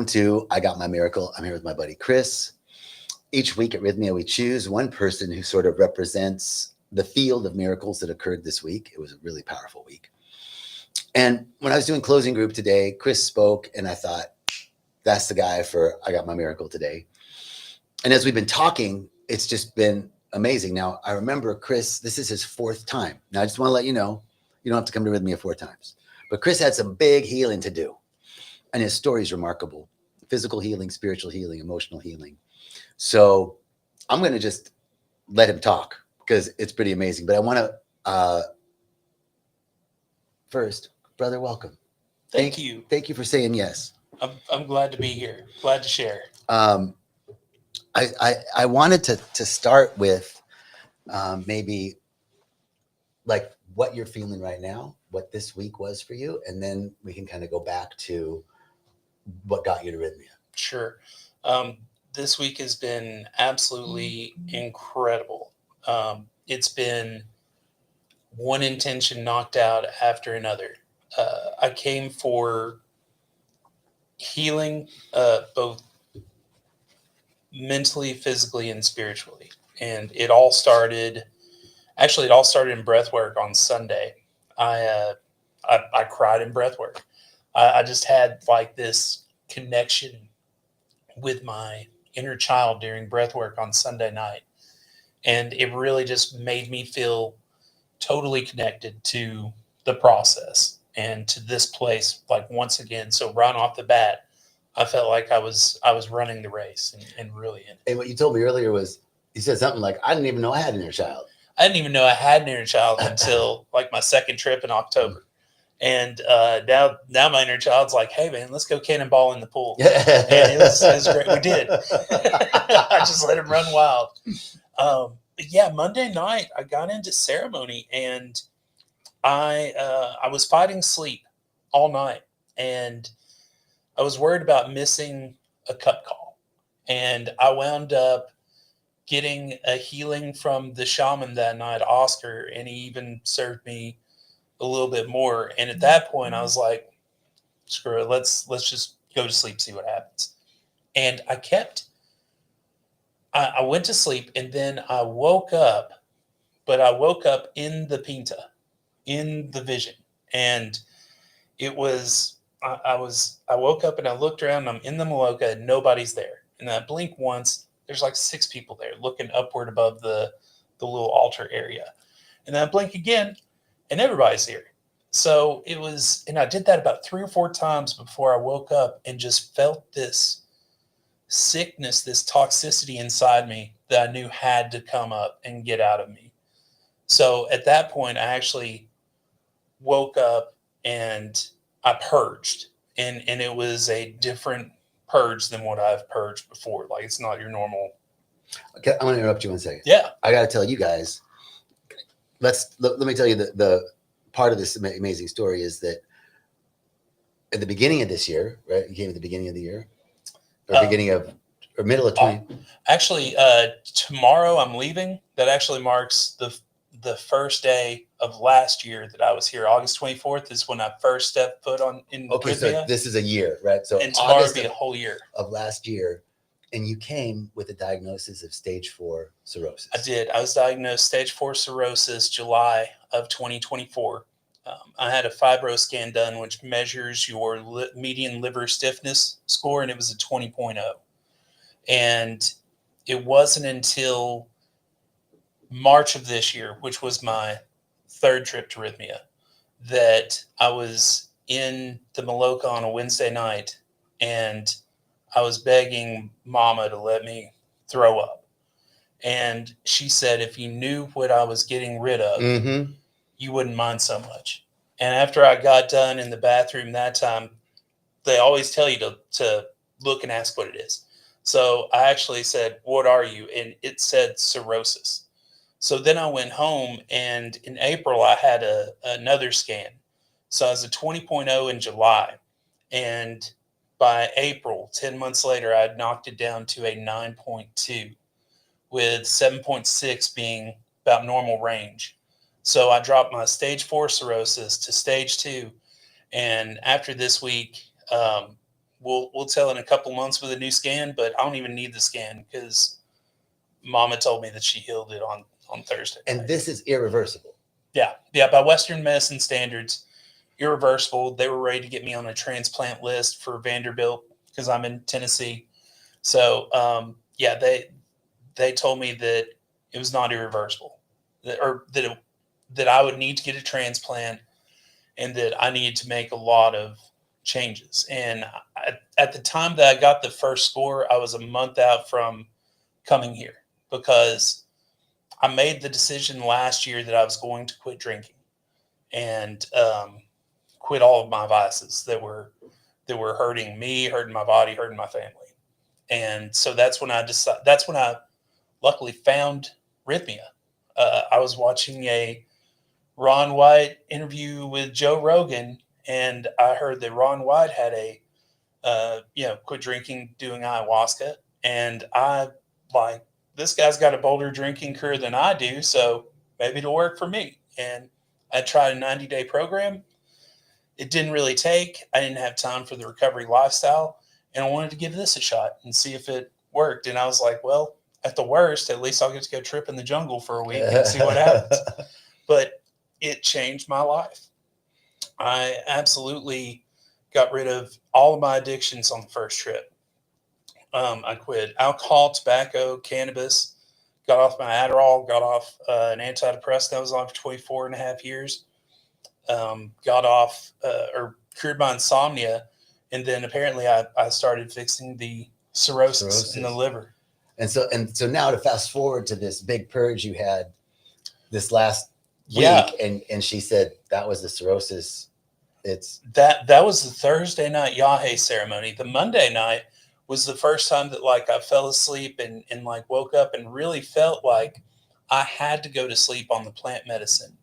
Welcome to I Got My Miracle. I'm here with my buddy Chris. Each week at Rhythmia, we choose one person who sort of represents the field of miracles that occurred this week. It was a really powerful week. And when I was doing closing group today, Chris spoke, and I thought, that's the guy for I Got My Miracle today. And as we've been talking, it's just been amazing. Now, I remember Chris, this is his fourth time. Now, I just want to let you know, you don't have to come to Rhythmia 4 times. But Chris had some big healing to do. And his story is remarkable. Physical healing, spiritual healing, emotional healing. So I'm going to just let him talk because it's pretty amazing. But I want to, first, brother, welcome. Thank you. Thank you for saying yes. I'm glad to be here. Glad to share. I wanted to start with maybe like what you're feeling right now, what this week was for you, and then we can kind of go back to what got you to Rhythmia. Sure. This week has been absolutely incredible. It's been one intention knocked out after another. I came for healing, both mentally, physically, and spiritually. And it all started in breath work on Sunday. I cried in breath work. I just had like this connection with my inner child during breath work on Sunday night. And it really just made me feel totally connected to the process and to this place, like once again. So right off the bat, I felt like I was running the race and really in it. And what you told me earlier was, you said something like, I didn't even know I had an inner child. I didn't even know I had an inner child until like my second trip in October. And now my inner child's like, hey, man, let's go cannonball in the pool. And it was great. We did. I just let him run wild. But yeah, Monday night, I got into ceremony, and I was fighting sleep all night. And I was worried about missing a cup call. And I wound up getting a healing from the shaman that night, Oscar, and he even served me a little bit more. And at that point, I was like, screw it, let's just go to sleep, see what happens. And I went to sleep, and then I woke up, but I woke up in the pinta, in the vision. And it was, I woke up and I looked around, and I'm in the Maloka and nobody's there. And I blink once, there's like 6 people there looking upward above the little altar area. And then I blink again, and everybody's here. So it was, and I did that about 3 or 4 times before I woke up and just felt this sickness, this toxicity inside me that I knew had to come up and get out of me. So at that point, I actually woke up and I purged, and it was a different purge than what I've purged before. Like, it's not your normal. Okay, I'm going to interrupt you 1 second. Yeah. I got to tell you guys, let me tell you the part of this amazing story is that at the beginning of this year, right? You came at the beginning of the year, or beginning of, or middle of 20. Actually, tomorrow I'm leaving. That actually marks the first day of last year that I was here. August 24th is when I first stepped foot in Okay, Rhythmia. so this is a year, right? So and tomorrow August will be a whole year of last year, and you came with a diagnosis of stage 4 cirrhosis. I did. I was diagnosed stage 4 cirrhosis July of 2024. I had a fibro scan done, which measures your median liver stiffness score, and it was a 20.0. And it wasn't until March of this year, which was my 3rd trip to Rhythmia, that I was in the Maloka on a Wednesday night, and I was begging Mama to let me throw up. And she said, if you knew what I was getting rid of, you wouldn't mind so much. And after I got done in the bathroom that time, they always tell you to look and ask what it is. So I actually said, what are you? And it said cirrhosis. So then I went home, and in April, I had another scan. So I was a 20.0 in July. And by April, 10 months later, I had knocked it down to a 9.2, with 7.6 being about normal range. So I dropped my stage 4 cirrhosis to stage 2. And after this week, we'll tell in a couple months with a new scan, but I don't even need the scan because Mama told me that she healed it on Thursday. And this is irreversible. Yeah. By Western medicine standards, irreversible. They were ready to get me on a transplant list for Vanderbilt because I'm in Tennessee. So they told me that it was not irreversible, that I would need to get a transplant, and that I needed to make a lot of changes. And at the time that I got the first score, I was a month out from coming here because I made the decision last year that I was going to quit drinking and quit all of my vices that were hurting me, hurting my body, hurting my family. And so that's when I luckily found rythmia. I was watching a Ron White interview with Joe Rogan, and I heard that Ron White had quit drinking, doing ayahuasca, and I like, this guy's got a bolder drinking career than I do, so maybe it'll work for me. And I tried a 90-day program. It didn't really take. I didn't have time for the recovery lifestyle, and I wanted to give this a shot and see if it worked. And I was like, well, at the worst, at least I'll get to go trip in the jungle for a week and see what happens. But it changed my life. I absolutely got rid of all of my addictions on the first trip. I quit alcohol, tobacco, cannabis, got off my Adderall, got off an antidepressant that was on for 24 and a half years, got off or cured my insomnia. And then apparently I started fixing the cirrhosis in the liver. And so now to fast forward to this big purge you had this last week, Yeah. and she said that was the cirrhosis. It's that was the Thursday night Yahe ceremony. The Monday night was the first time that like I fell asleep and like woke up and really felt like I had to go to sleep on the plant medicine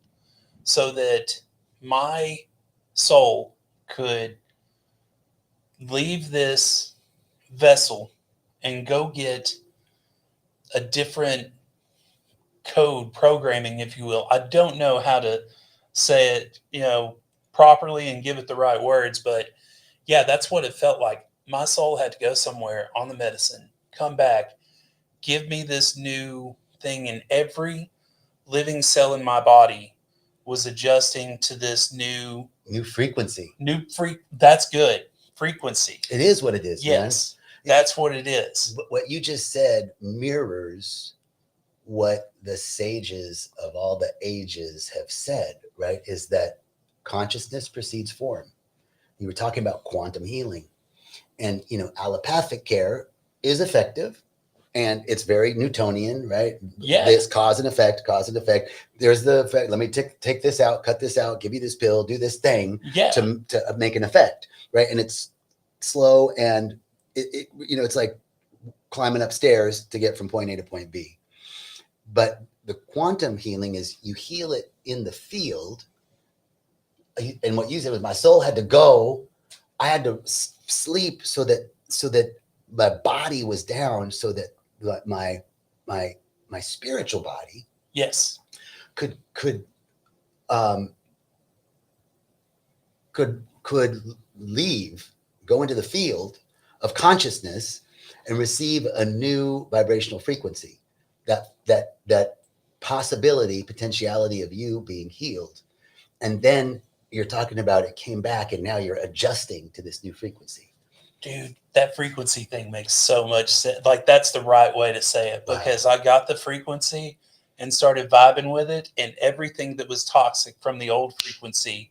so that my soul could leave this vessel and go get a different code programming, if you will. I don't know how to say it, properly and give it the right words, but yeah, that's what it felt like. My soul had to go somewhere on the medicine, come back, give me this new thing, and every living cell in my body was adjusting to this new frequency. That's good. Frequency. It is what it is. Yes, man. That's what it is. But what you just said mirrors what the sages of all the ages have said, right? Is that consciousness precedes form. You were talking about quantum healing, and allopathic care is effective, and it's very Newtonian, right? Yeah. This cause and effect. There's the effect. Let me take this out, cut this out, give you this pill, do this thing to make an effect, right? And it's slow, and it's like climbing upstairs to get from point A to point B. But the quantum healing is you heal it in the field. And what you said was my soul had to go. I had to sleep so that my body was down, so that my spiritual body could leave, go into the field of consciousness and receive a new vibrational frequency, that possibility, potentiality of you being healed. And then you're talking about it came back, and now you're adjusting to this new frequency. Dude, that frequency thing makes so much sense. Like, that's the right way to say it, because I got the frequency and started vibing with it, and everything that was toxic from the old frequency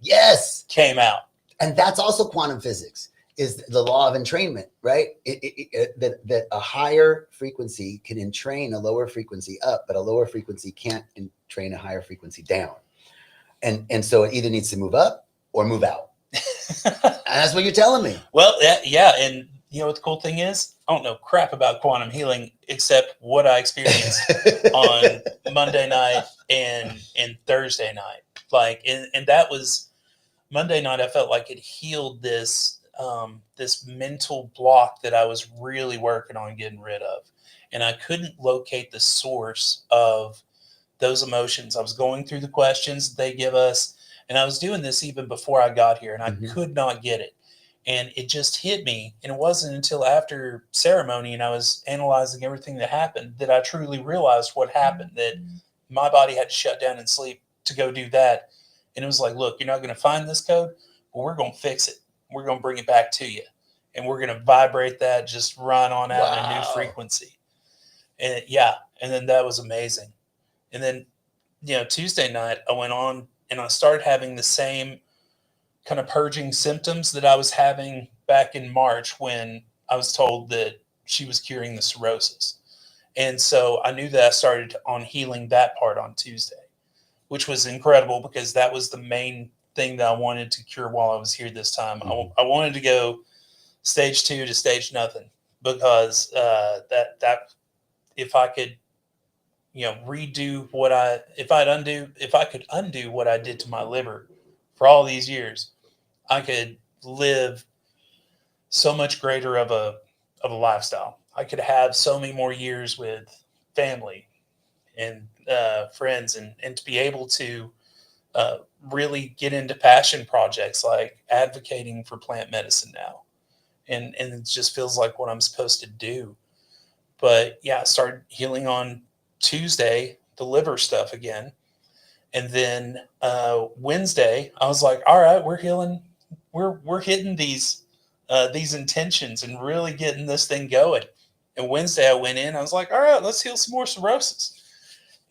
came out. And that's also quantum physics, is the law of entrainment, right? That a higher frequency can entrain a lower frequency up, but a lower frequency can't entrain a higher frequency down. And so it either needs to move up or move out. That's what you're telling me. Well, yeah. And you know what the cool thing is? I don't know crap about quantum healing except what I experienced on Monday night and Thursday night. Like, and that was Monday night. I felt like it healed this mental block that I was really working on getting rid of. And I couldn't locate the source of those emotions. I was going through the questions they give us, and I was doing this even before I got here, and I could not get it. And it just hit me. And it wasn't until after ceremony and I was analyzing everything that happened that I truly realized what happened, that my body had to shut down and sleep to go do that. And it was like, look, you're not going to find this code, but we're going to fix it. We're going to bring it back to you. And we're going to vibrate that, just run on out in a new frequency. And yeah, and then that was amazing. And then, Tuesday night I went on and I started having the same kind of purging symptoms that I was having back in March when I was told that she was curing the cirrhosis. And so I knew that I started on healing that part on Tuesday, which was incredible because that was the main thing that I wanted to cure while I was here this time. Mhm. I wanted to go stage 2 to stage nothing because that if I could redo if I could undo what I did to my liver for all these years, I could live so much greater of a lifestyle. I could have so many more years with family and friends, and to be able to uh, really get into passion projects like advocating for plant medicine now, and it just feels like what I'm supposed to do. But yeah, I started healing on Tuesday, the liver stuff again. And then Wednesday, I was like, all right, we're healing, we're hitting these intentions and really getting this thing going. And Wednesday I went in, I was like, all right, let's heal some more cirrhosis.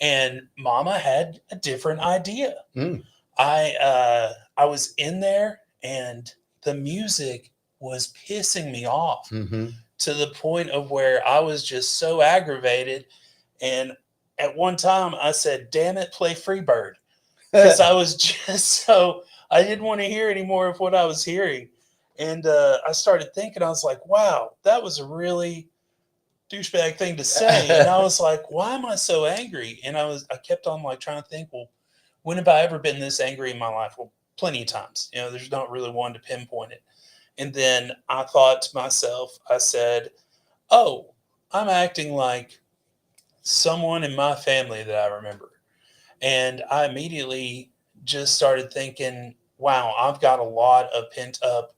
And Mama had a different idea. Mm. I was in there and the music was pissing me off Mm-hmm. to the point of where I was just so aggravated. And at one time I said, damn it, play Freebird. Because I was just I didn't want to hear any more of what I was hearing. And I started thinking, I was like, wow, that was a really douchebag thing to say. And I was like, why am I so angry? And I kept on like trying to think, well, when have I ever been this angry in my life? Well, plenty of times. There's not really one to pinpoint it. And then I thought to myself, I said, oh, I'm acting like someone in my family that I remember. And I immediately just started thinking, wow, I've got a lot of pent up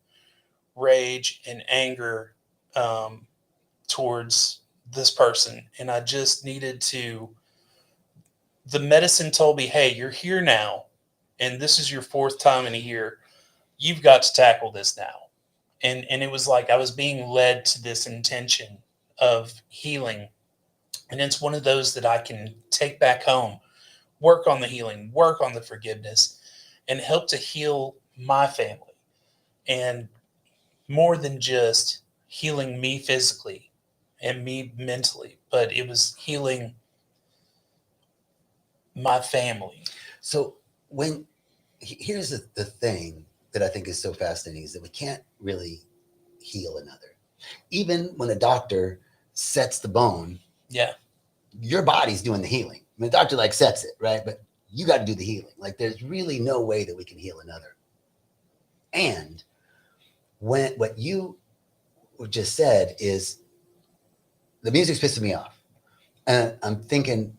rage and anger um, towards this person. And I just needed to, the medicine told me, hey, you're here now. And this is your fourth time in a year. You've got to tackle this now. And it was like I was being led to this intention of healing. And it's one of those that I can take back home, work on the healing, work on the forgiveness, and help to heal my family. And more than just healing me physically and me mentally, but it was healing my family. So here's the thing that I think is so fascinating is that we can't really heal another. Even when a doctor sets the bone, Yeah. your body's doing the healing. I mean, the doctor like sets it, right? But you got to do the healing. Like there's really no way that we can heal another. And what you just said is the music's pissing me off. And I'm thinking,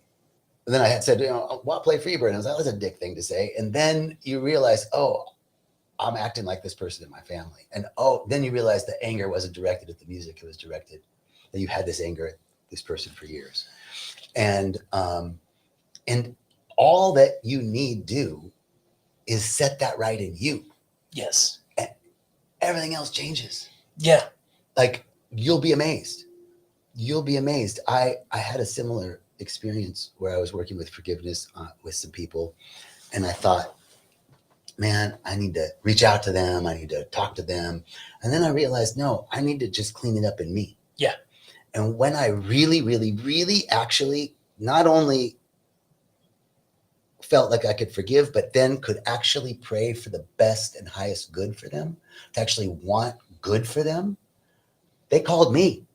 and then I had said, well, play Freebird. And I was like, that's a dick thing to say. And then you realize, oh, I'm acting like this person in my family. And then you realize the anger wasn't directed at the music. It was directed that you had this anger at this person for years. And all that you need do is set that right in you. Yes. And everything else changes. Yeah. Like you'll be amazed. You'll be amazed. I had a similar experience where I was working with forgiveness with some people. And I thought, man, I need to reach out to them. I need to talk to them. And then I realized, no, I need to just clean it up in me. Yeah. And when I really, really, really actually not only felt like I could forgive, but then could actually pray for the best and highest good for them, to actually want good for them, they called me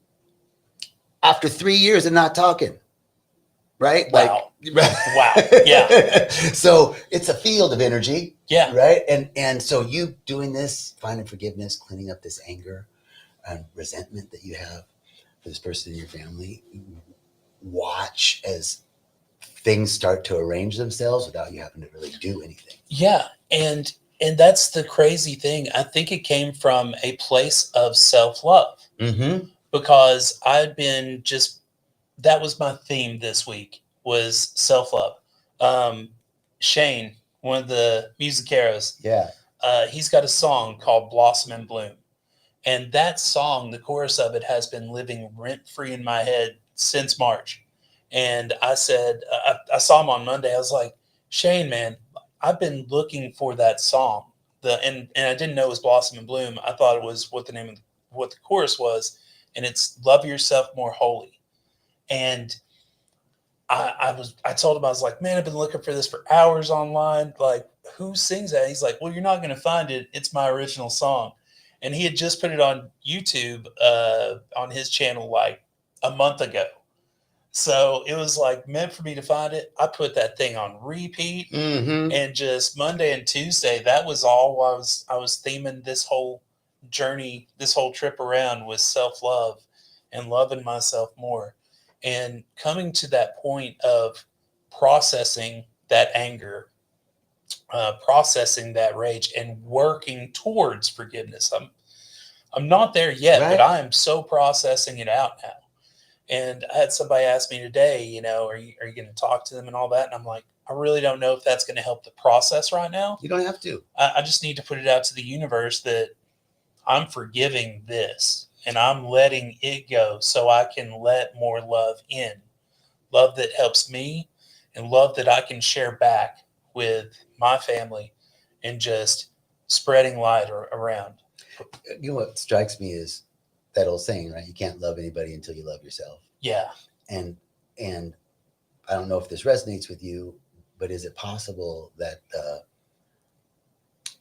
after 3 years of not talking. Right? Wow. Like, wow. Yeah. So it's a field of energy. Yeah. Right. And so you doing this, finding forgiveness, cleaning up this anger and resentment that you have for this person in your family, watch as things start to arrange themselves without you having to really do anything. Yeah. And And that's the crazy thing. I think it came from a place of self-love Mm-hmm. because I'd been just that was my theme this week was self-love. Um, Shane, one of the musiceros, Yeah. he's got a song called Blossom and Bloom. And that song, the chorus of it has been living rent free in my head since March. And I said, I saw him on Monday. I was like, Shane, man, I've been looking for that song. And I didn't know it was Blossom and Bloom. I thought it was what the name of what the chorus was, and it's Love Yourself More Holy. And I told him, I was like, man, I've been looking for this for hours online. Like, who sings that? He's like, well, you're not going to find it. It's my original song. And he had just put it on YouTube on his channel like a month ago. So it was like meant for me to find it. I put that thing on repeat, Mm-hmm. and just Monday and Tuesday, that was all I was theming this whole journey, this whole trip around was self-love and loving myself more. And coming to that point of processing that anger, processing that rage, and working towards forgiveness. I'm not there yet, but Right. I am so processing it out now. And I had somebody ask me today, are you going to talk to them and all that? And I'm like, I really don't know if that's going to help the process right now. You don't have to. I just need to put it out to the universe that I'm forgiving this and I'm letting it go so I can let more love in. Love that helps me and love that I can share back with my family and just spreading light around. You know what strikes me is that old saying, right? You can't love anybody until you love yourself. Yeah. And and I don't know if this resonates with you, but is it possible that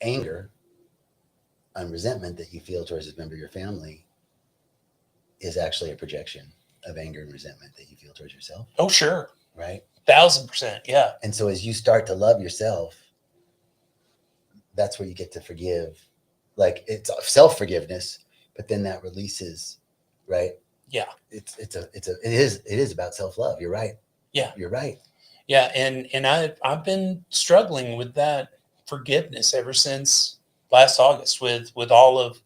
anger and resentment that you feel towards a member of your family is actually a projection of anger and resentment that you feel towards yourself? Oh, sure. Right. 1,000%. Yeah. And so as you start to love yourself, that's where you get to forgive. Like it's self-forgiveness, but then that releases, right? Yeah. It is about self-love. You're right. Yeah. You're right. Yeah. And I've been struggling with that forgiveness ever since last August with all of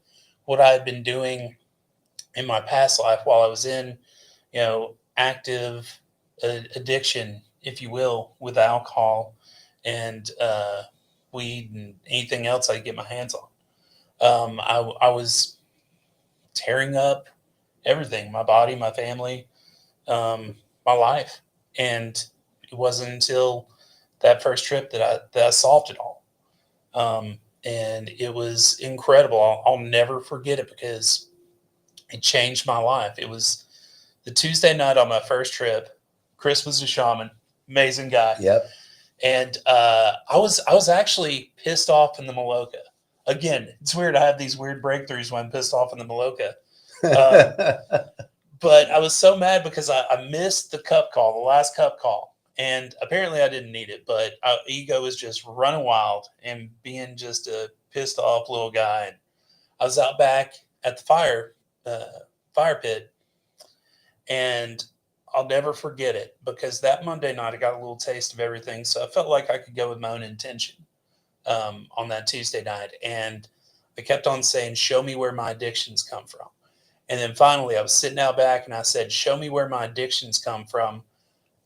what I had been doing in my past life while I was in, active addiction, if you will, with alcohol and weed and anything else I could get my hands on. I was tearing up everything, my body, my family, my life. And it wasn't until that first trip that I solved it all. And it was incredible. I'll never forget it because it changed my life. It was the Tuesday night on my first trip. Chris was a shaman, amazing guy. Yep. And I was actually pissed off in the Maloka. Again, it's weird. I have these weird breakthroughs when I'm pissed off in the Maloka. But I was so mad because I missed the cup call, the last cup call. And apparently I didn't need it, but ego was just running wild and being just a pissed off little guy. And I was out back at the fire pit, and I'll never forget it because that Monday night I got a little taste of everything. So I felt like I could go with my own intention on that Tuesday night. And I kept on saying, show me where my addictions come from. And then finally I was sitting out back and I said, show me where my addictions come from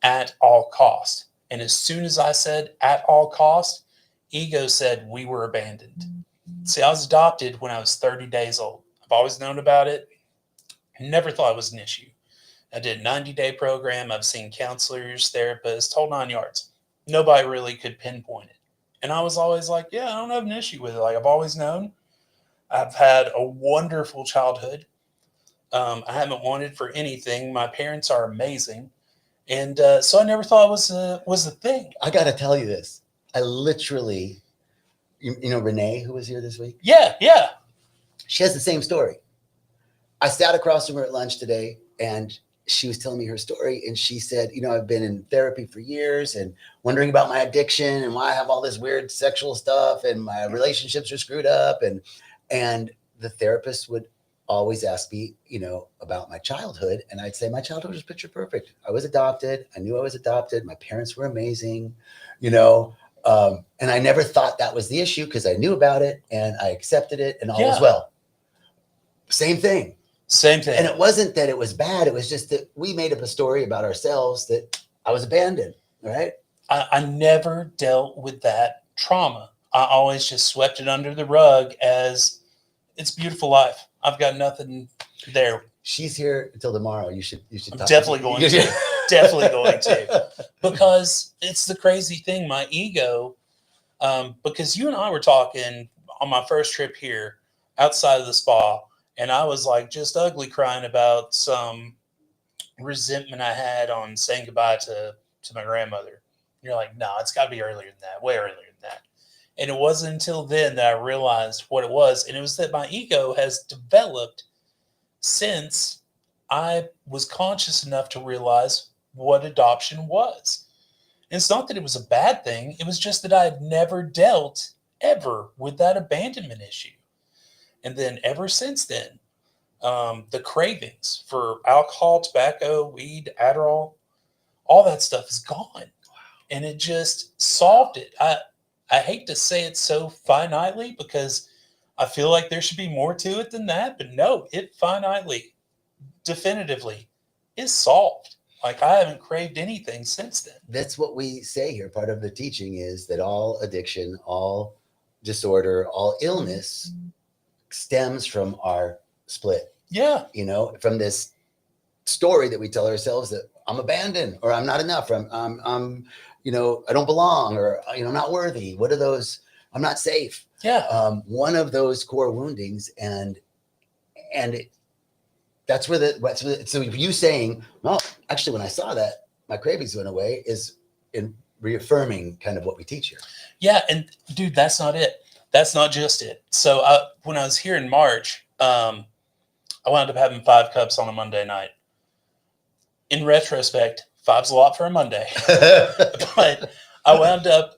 at all cost. And as soon as I said at all cost, ego said we were abandoned. See, I was adopted when I was 30 days old. I've always known about it. Never thought it was an issue. I did a 90-day program. I've seen counselors, therapists, whole 9 yards. Nobody really could pinpoint it. And I was always like, yeah, I don't have an issue with it. Like I've always known. I've had a wonderful childhood. I haven't wanted for anything. My parents are amazing. And so I never thought it was a thing. I got to tell you this. I literally, you know, Renee, who was here this week? Yeah, yeah. She has the same story. I sat across from her at lunch today and she was telling me her story. And she said, you know, I've been in therapy for years and wondering about my addiction and why I have all this weird sexual stuff and my relationships are screwed up. And the therapist would always ask me, you know, about my childhood. And I'd say, my childhood was picture perfect. I was adopted. I knew I was adopted. My parents were amazing. You know, And I never thought that was the issue because I knew about it and I accepted it and all was Yeah. well. Same thing. Same thing. And it wasn't that it was bad. It was just that we made up a story about ourselves that I was abandoned, right? I never dealt with that trauma. I always just swept it under the rug as it's a beautiful life. I've got nothing there. She's here until tomorrow. You should I'm talk definitely going to. Definitely going to. Because it's the crazy thing, my ego, because you and I were talking on my first trip here outside of the spa, and I was like just ugly crying about some resentment I had on saying goodbye to my grandmother. You're like, no, it's got to be earlier than that, way earlier than that. And it wasn't until then that I realized what it was. And it was that my ego has developed since I was conscious enough to realize what adoption was. And it's not that it was a bad thing. It was just that I had never dealt ever with that abandonment issue. And then ever since then, the cravings for alcohol, tobacco, weed, Adderall, all that stuff is gone. And it just solved it. I hate to say it so finitely because I feel like there should be more to it than that. But no, it finitely, definitively is solved. Like I haven't craved anything since then. That's what we say here. Part of the teaching is that all addiction, all disorder, all illness stems from our split. Yeah. You know, from this story that we tell ourselves that I'm abandoned or I'm not enough, or I'm you know, I don't belong, or you know, I'm not worthy. What are those? I'm not safe. Yeah. One of those core woundings, and that's where so you saying, well, actually, when I saw that, my cravings went away, is in reaffirming kind of what we teach here. Yeah, and dude, that's not it. That's not just it. So when I was here in March, I wound up having 5 cups on a Monday night. In retrospect, 5's a lot for a Monday. But I wound up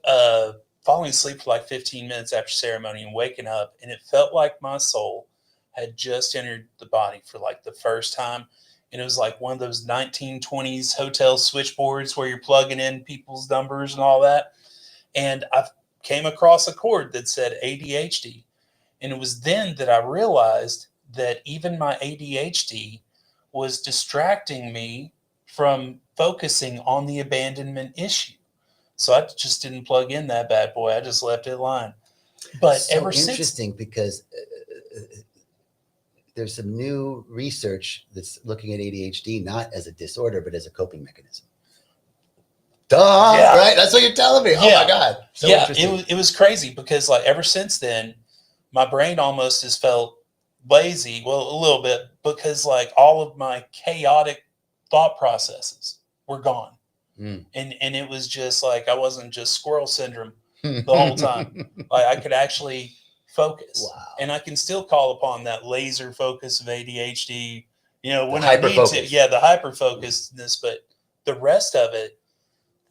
falling asleep for like 15 minutes after ceremony and waking up, and it felt like my soul had just entered the body for like the first time. And it was like one of those 1920s hotel switchboards where you're plugging in people's numbers and all that. And I came across a cord that said ADHD. And it was then that I realized that even my ADHD was distracting me from focusing on the abandonment issue. So I just didn't plug in that bad boy. I just left it lying. But so ever since, interesting because there's some new research that's looking at ADHD not as a disorder but as a coping mechanism. Duh, Yeah. right? That's what you're telling me. Oh Yeah. my God. So yeah, interesting. it was crazy because like ever since then, my brain almost has felt lazy. Well, a little bit, because like all of my chaotic thought processes were gone. Mm. And it was just like I wasn't just squirrel syndrome the whole time. Like I could actually focus. Wow. And I can still call upon that laser focus of ADHD, you know, The when I need to. hyper-focus. Yeah, the hyper focusedness, but the rest of it,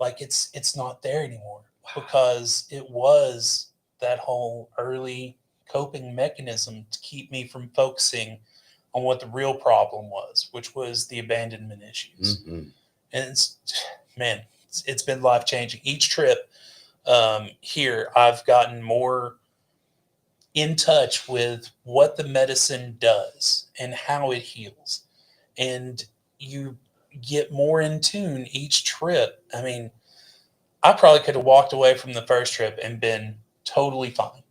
like it's not there anymore. Wow. Because it was that whole early coping mechanism to keep me from focusing on what the real problem was, which was the abandonment issues. Mm-hmm. And it's been life-changing. Each trip here, I've gotten more in touch with what the medicine does and how it heals. And you get more in tune each trip. I mean, I probably could have walked away from the first trip and been totally fine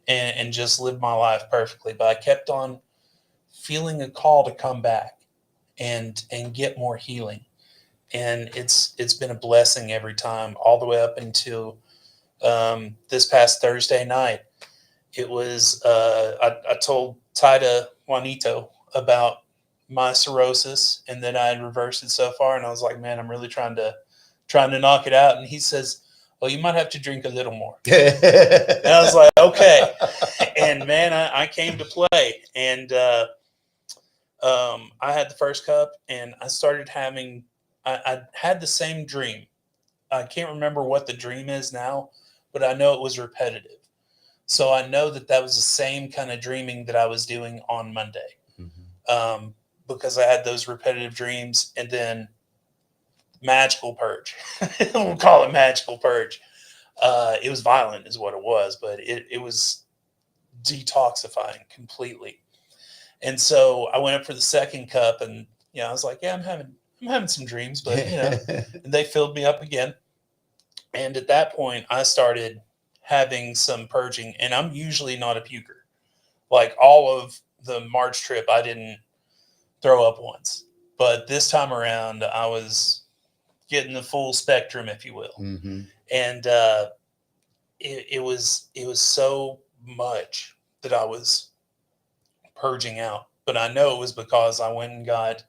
and just lived my life perfectly. But I kept on feeling a call to come back and get more healing. And it's been a blessing every time, all the way up until this past Thursday night. It was I told Tida Juanito about my cirrhosis and that I had reversed it so far, and I was like, man, I'm really trying to knock it out. And he says, well, you might have to drink a little more. And I was like, okay. And man, I came to play, and I had the first cup, and I started having. I had the same dream. I can't remember what the dream is now, but I know it was repetitive. So I know that was the same kind of dreaming that I was doing on Monday, because I had those repetitive dreams, and then magical purge. We'll call it magical purge. It was violent is what it was, but it was detoxifying completely. And so I went up for the second cup, and I was like, yeah, I'm having some dreams, but and they filled me up again. And at that point, I started having some purging, and I'm usually not a puker. Like all of the March trip, I didn't throw up once, but this time around, I was getting the full spectrum, if you will. Mm-hmm. And it was so much that I was purging out. But I know it was because I went and got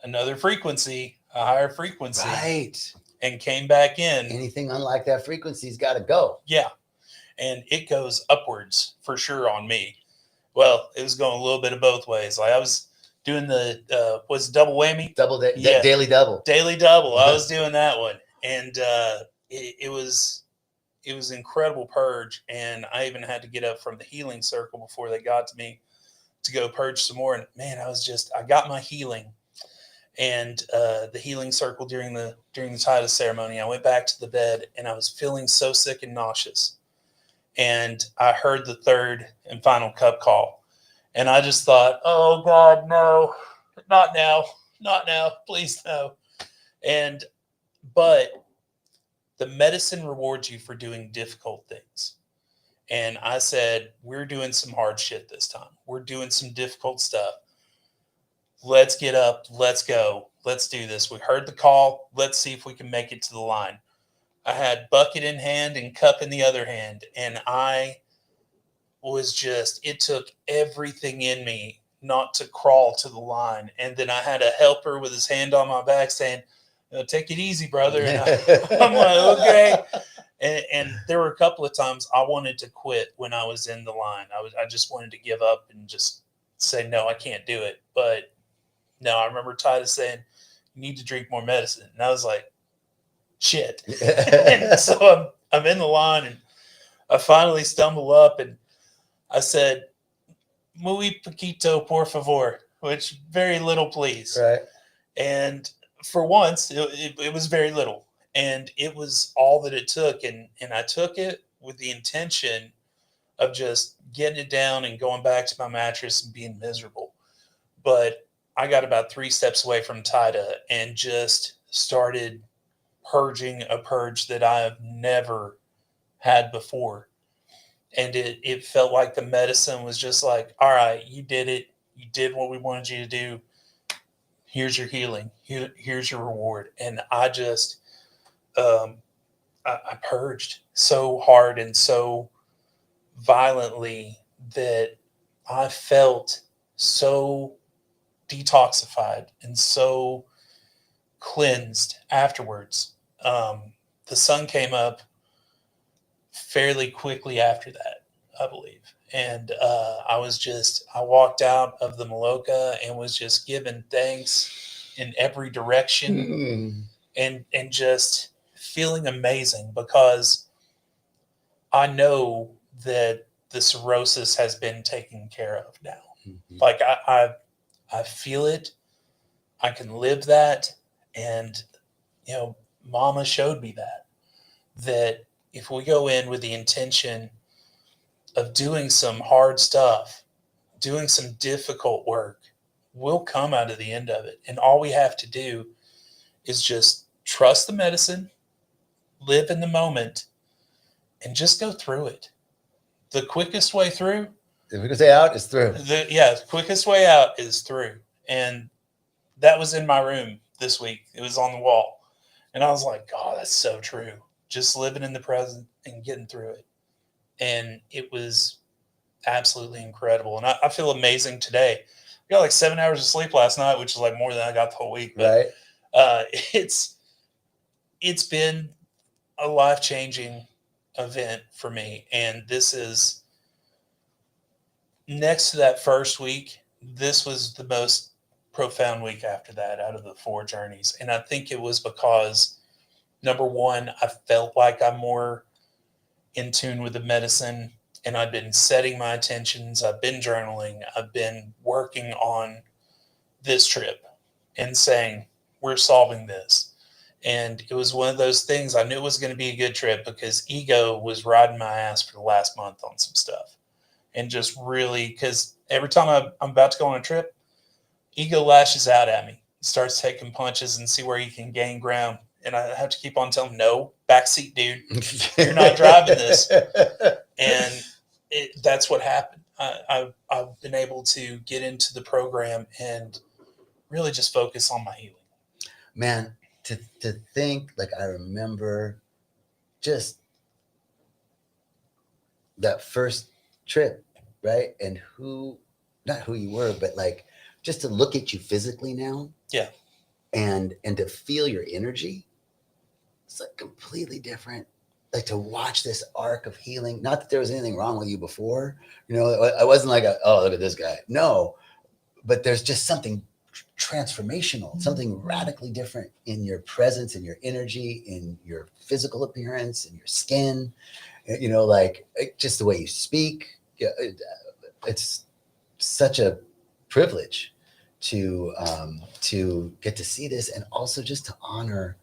another frequency, a higher frequency, Right. and came back in. Anything unlike that frequency's got to go. Yeah. And it goes upwards for sure on me. Well, it was going a little bit of both ways. Like I was doing the was double whammy, Daily double. Daily double. I was doing that one, and it was incredible purge. And I even had to get up from the healing circle before they got to me to go purge some more. And man, I got my healing, and the healing circle during the Titus ceremony. I went back to the bed, and I was feeling so sick and nauseous. And I heard the third and final cup call. And I just thought, oh God, no, not now, please no. But the medicine rewards you for doing difficult things. And I said, we're doing some hard shit this time. We're doing some difficult stuff. Let's get up. Let's go. Let's do this. We heard the call. Let's see if we can make it to the line. I had bucket in hand and cup in the other hand. And I was it took everything in me not to crawl to the line. And then I had a helper with his hand on my back saying, take it easy, brother. And I'm like, okay. And there were a couple of times I wanted to quit when I was in the line. I just wanted to give up and just say, no, I can't do it. But no, I remember Titus saying, you need to drink more medicine. And I was like, shit. And so I'm in the line, and I finally stumble up, and I said, muy poquito, por favor, which very little, please. Right. And for once, it was very little. And it was all that it took. And I took it with the intention of just getting it down and going back to my mattress and being miserable. But I got about 3 steps away from Tida and just started purging a purge that I have never had before. And it felt like the medicine was just like, all right, you did it. You did what we wanted you to do. Here's your healing. Here's your reward. And I just, I purged so hard and so violently that I felt so detoxified and so cleansed afterwards. The sun came up fairly quickly after that, I believe. And I walked out of the Maloka and was just giving thanks in every direction and just feeling amazing, because I know that the cirrhosis has been taken care of now. Mm-hmm. Like I feel it. I can live that. And, Mama showed me that if we go in with the intention of doing some hard stuff, doing some difficult work, we'll come out of the end of it. And all we have to do is just trust the medicine, live in the moment, and just go through it. The quickest way through. The quickest way out is through. The quickest way out is through. And that was in my room this week. It was on the wall. And I was like, God, that's so true. Just living in the present and getting through it. And it was absolutely incredible. And I feel amazing today. I got like 7 hours of sleep last night, which is like more than I got the whole week. But right. It's been a life-changing event for me. And this is, next to that first week, this was the most profound week after that out of the 4 journeys. And I think it was because, number one, I felt like I'm more in tune with the medicine, and I've been setting my intentions. I've been journaling. I've been working on this trip and saying, we're solving this. And it was one of those things I knew it was going to be a good trip because ego was riding my ass for the last month on some stuff. And just really, because every time I'm about to go on a trip, ego lashes out at me, starts taking punches and see where he can gain ground. And I have to keep on telling him, no, backseat, dude, you're not driving this. And that's what happened. I've been able to get into the program and really just focus on my healing. Man, to think, like, I remember just that first trip, right? And not who you were, but like just to look at you physically now. Yeah. And to feel your energy, it's like completely different. Like to watch this arc of healing. Not that there was anything wrong with you before. You know, I wasn't like, oh, look at this guy. No, but there's just something transformational, something radically different in your presence, in your energy, in your physical appearance, in your skin. You know, like just the way you speak. Yeah, it's such a privilege to get to see this, and also just to honor,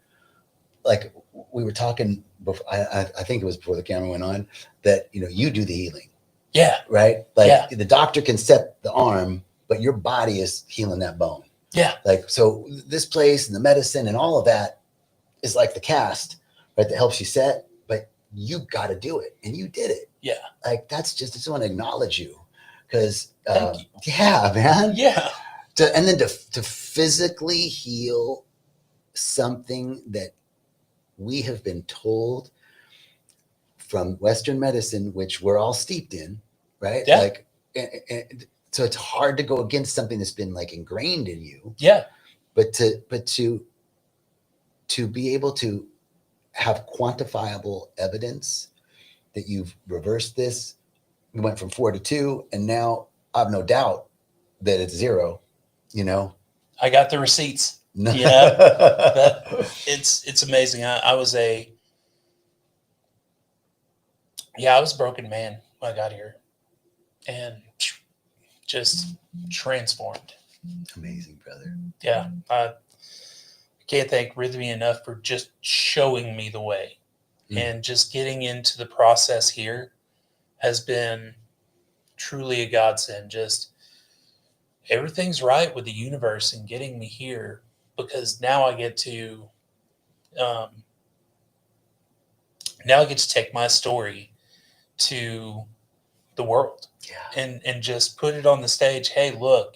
like we were talking before, I think it was before the camera went on, that you do the healing. Yeah. Right. Like the doctor can set the arm, but your body is healing that bone. Yeah. Like, so this place and the medicine and all of that is like the cast, right, that helps you set, but you got to do it, and you did it. Yeah. Like I just want to acknowledge you, because Thank you. yeah, man. Yeah. And then to physically heal something that we have been told from Western medicine, which we're all steeped in, right? Yeah. Like, and so it's hard to go against something that's been like ingrained in you. Yeah. But to be able to have quantifiable evidence that you've reversed this, we went from 4 to 2, and now I have no doubt that it's 0. I got the receipts. It's amazing. I was a broken man when I got here, and just transformed. Amazing, brother. Yeah, I can't thank Rythmia enough for just showing me the way, and just getting into the process here has been truly a godsend. Just everything's right with the universe and getting me here, because now I get to take my story to the world. Yeah. And just put it on the stage. Hey, look,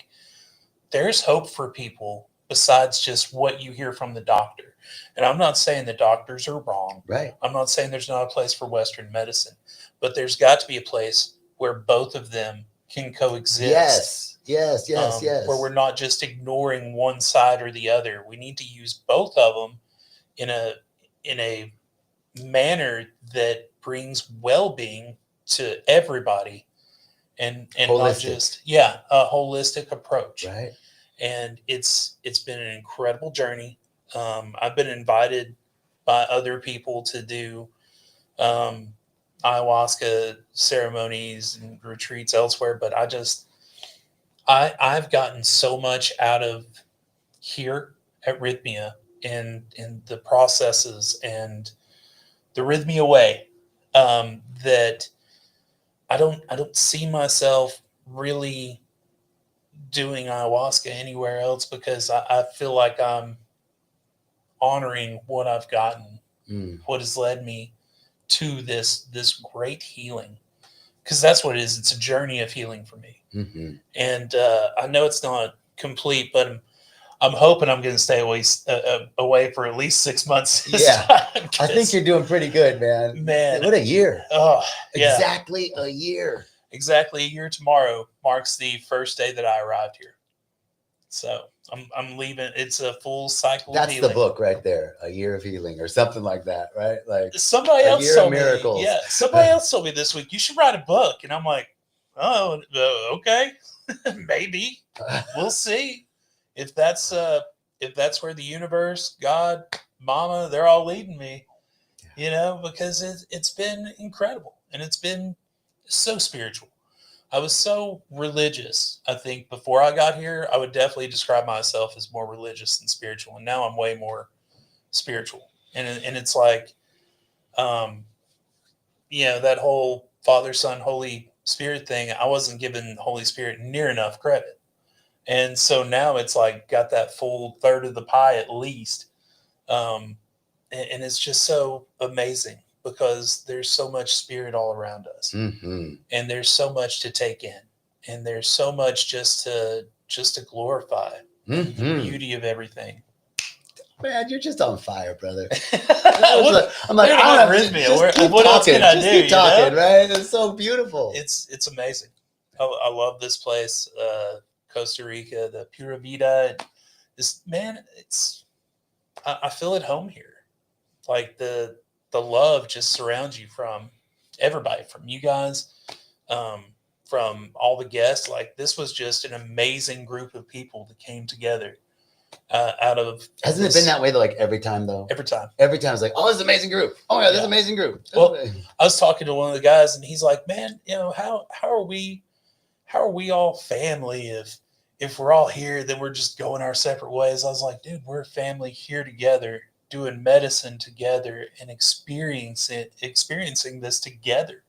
there's hope for people besides just what you hear from the doctor. And I'm not saying the doctors are wrong. Right. I'm not saying there's not a place for Western medicine, but there's got to be a place where both of them can coexist. Yes. Where we're not just ignoring one side or the other. We need to use both of them in a manner that brings well-being to everybody, and holistic. Not just a holistic approach. Right. And it's been an incredible journey. I've been invited by other people to do ayahuasca ceremonies and retreats elsewhere, but I've gotten so much out of here at Rythmia, and the processes and the Rythmia way, that I don't see myself really doing ayahuasca anywhere else, because I feel like I'm honoring what I've gotten, what has led me to this great healing, because that's what it is. It's a journey of healing for me. Mm-hmm. And I know it's not complete, but I'm hoping I'm going to stay away for at least 6 months. Yeah, I think you're doing pretty good, man. Man, what a year! Oh, yeah. Exactly a year. Exactly a year tomorrow marks the first day that I arrived here. So I'm leaving. It's a full cycle. That's of healing. The book right there, A Year of Healing, or something like that, right? Like somebody else told me. Miracles. Yeah, somebody else told me this week, you should write a book, and I'm like, oh, okay, maybe we'll see if that's where the universe, God, Mama, they're all leading me. Because it's been incredible, and it's been so spiritual. I was so religious. I think before I got here, I would definitely describe myself as more religious than spiritual. And now I'm way more spiritual. And it's like, that whole Father, Son, Holy Spirit thing, I wasn't giving Holy Spirit near enough credit. And so now it's like got that full third of the pie at least. And it's just so amazing because there's so much spirit all around us. Mm-hmm. And there's so much to take in. And there's so much just to glorify the beauty of everything. Man, you're just on fire, brother. I'm like, I don't rhythmia. What else can I do? Keep talking, right? It's so beautiful. It's amazing. I love this place, Costa Rica, the Pura Vida. I feel at home here. Like the love just surrounds you from everybody, from you guys, from all the guests. Like this was just an amazing group of people that came together. Hasn't it been that way though? Like every time though. Every time it's like, oh, this is an amazing group. Oh my God, this is an amazing group. Well, I was talking to one of the guys, and he's like, "Man, how are we all family if we're all here, then we're just going our separate ways?" I was like, "Dude, we're a family here together, doing medicine together, and experiencing this together.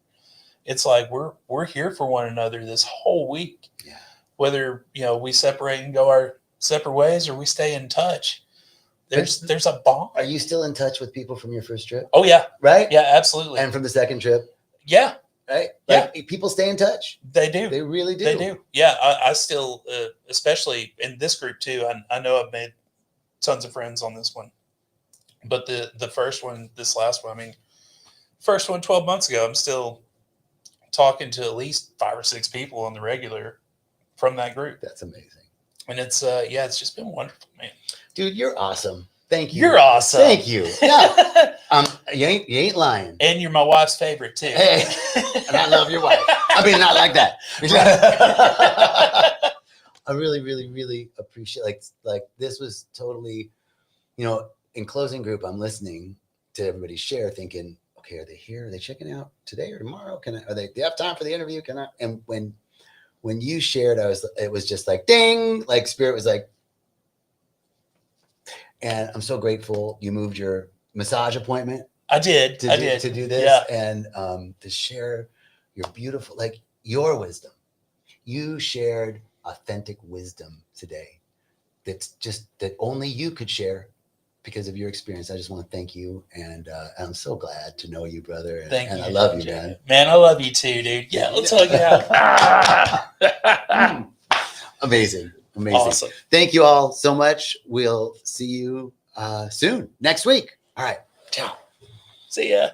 It's like we're here for one another this whole week. Yeah. Whether we separate and go our separate ways or we stay in touch. There's a bond." Are you still in touch with people from your first trip? Oh yeah. Right? Yeah, absolutely. And from the second trip? Yeah. Right? Yeah. Like, people stay in touch. They do. They really do. They do. Yeah. I still, especially in this group too, I know I've made tons of friends on this one, but the first one, this last one, first one 12 months ago, I'm still talking to at least 5 or 6 people on the regular from that group. That's amazing. And it's just been wonderful, man. Dude, you're awesome. Thank you. You're awesome. Thank you. Yeah. You ain't lying. And you're my wife's favorite too. Hey, and I love your wife. Not like that. I really, really, really appreciate like this was totally, in closing group, I'm listening to everybody share thinking, okay, are they here? Are they checking out today or tomorrow? Do they have time for the interview? And when you shared, it was just like, ding, like Spirit was like, and I'm so grateful you moved your massage appointment. I did to do this. Yeah. And to share your beautiful, like your wisdom. You shared authentic wisdom today. That only you could share because of your experience. I just want to thank you. And I'm so glad to know you, brother. And, thank you. I love you, man. Man, I love you too, dude. Yeah, let's hug it out. Amazing. Awesome. Thank you all so much. We'll see you soon next week. All right. Ciao. See ya.